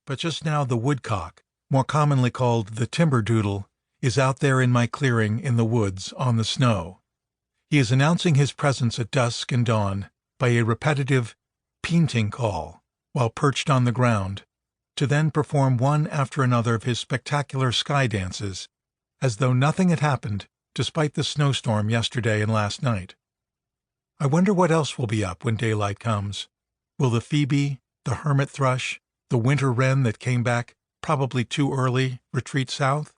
but just now the woodcock, more commonly called the timber doodle, is out there in my clearing in the woods on the snow. He is announcing his presence at dusk and dawn by a repetitive peenting call while perched on the ground, to then perform one after another of his spectacular sky dances, as though nothing had happened despite the snowstorm yesterday and last night. I wonder what else will be up when daylight comes. Will the phoebe, the hermit thrush, the winter wren that came back probably too early retreat south?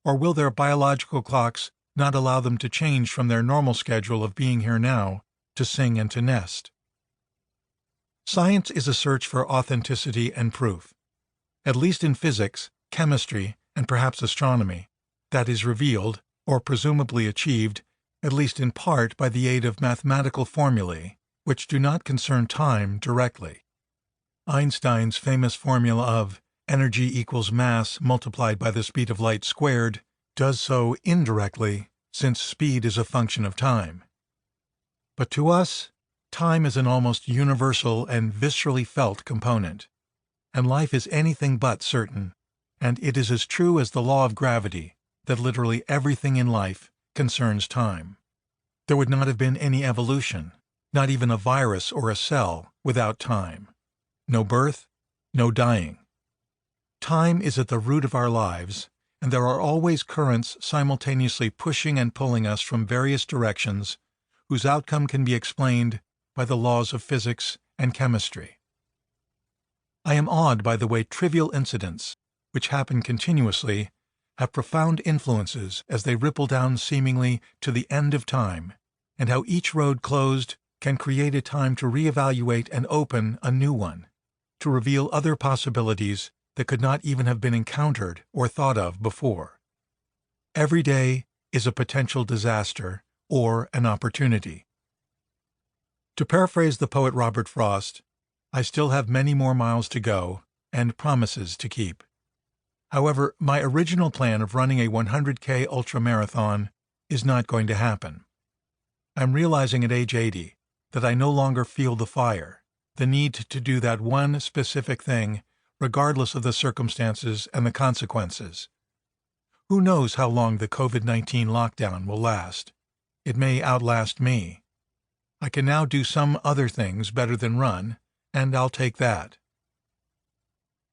Or will their biological clocks not allow them to change from their normal schedule of being here now to sing and to nest? Science is a search for authenticity and proof. At least in physics, chemistry, and perhaps astronomy, that is revealed, or presumably achieved, at least in part by the aid of mathematical formulae, which do not concern time directly. Einstein's famous formula of energy equals mass multiplied by the speed of light squared does so indirectly, since speed is a function of time. But to us, time is an almost universal and viscerally felt component, and life is anything but certain, and it is as true as the law of gravity that literally everything in life concerns time. There would not have been any evolution, not even a virus or a cell, without time. No birth, no dying. Time is at the root of our lives, and there are always currents simultaneously pushing and pulling us from various directions, whose outcome can be explained by the laws of physics and chemistry. I am awed by the way trivial incidents, which happen continuously, have profound influences as they ripple down seemingly to the end of time, and how each road closed can create a time to reevaluate and open a new one, to reveal other possibilities that could not even have been encountered or thought of before. Every day is a potential disaster or an opportunity. To paraphrase the poet Robert Frost, I still have many more miles to go and promises to keep. However, my original plan of running a 100K ultramarathon is not going to happen. I'm realizing at age 80 that I no longer feel the fire, the need to do that one specific thing, regardless of the circumstances and the consequences. Who knows how long the COVID-19 lockdown will last? It may outlast me. I can now do some other things better than run, and I'll take that.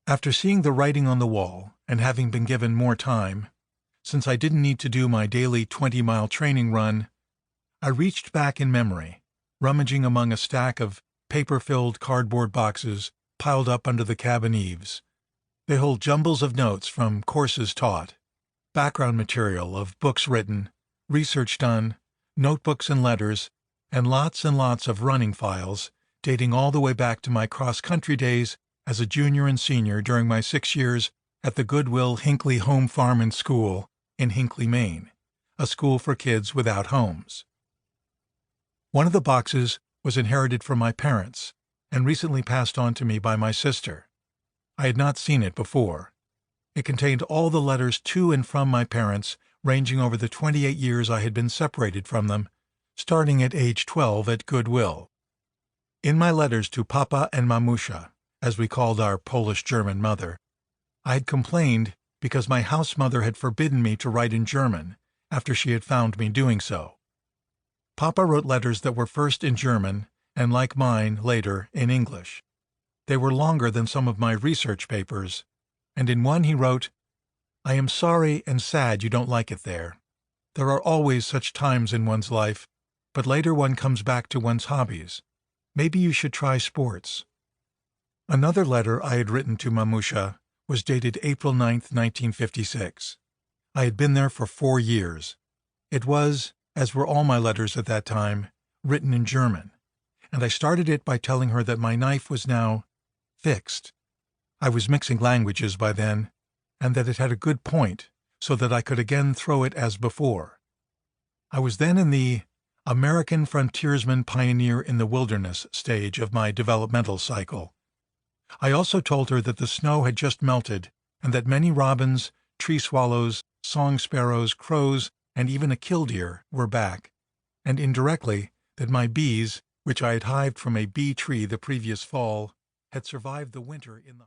After seeing the writing on the wall and having been given more time, since I didn't need to do my daily 20-mile training run, I reached back in memory, rummaging among a stack of paper-filled cardboard boxes piled up under the cabin eaves. They hold jumbles of notes from courses taught, background material of books written, research done, notebooks and letters, and lots of running files dating all the way back to my cross-country days as a junior and senior during my 6 years at the Goodwill Hinckley Home Farm and School in Hinckley, Maine, a school for kids without homes. One of the boxes was inherited from my parents and recently passed on to me by my sister. I had not seen it before. It contained all the letters to and from my parents, ranging over the 28 years I had been separated from them, starting at age 12 at Goodwill. In my letters to Papa and Mamusha, as we called our Polish-German mother, I had complained because my house mother had forbidden me to write in German after she had found me doing so. Papa wrote letters that were first in German and, like mine, later in English. They were longer than some of my research papers, and in one he wrote, "I am sorry and sad you don't like it there. There are always such times in one's life, but later one comes back to one's hobbies. Maybe you should try sports." Another letter I had written to Mamusha was dated April 9, 1956. I had been there for 4 years. It was, as were all my letters at that time, written in German, and I started it by telling her that my knife was now fixed. I was mixing languages by then, and that it had a good point, so that I could again throw it as before. I was then in the American frontiersman pioneer in the wilderness stage of my developmental cycle. I also told her that the snow had just melted, and that many robins, tree swallows, song sparrows, crows, and even a killdeer were back, and indirectly that my bees, which I had hived from a bee tree the previous fall, had survived the winter in the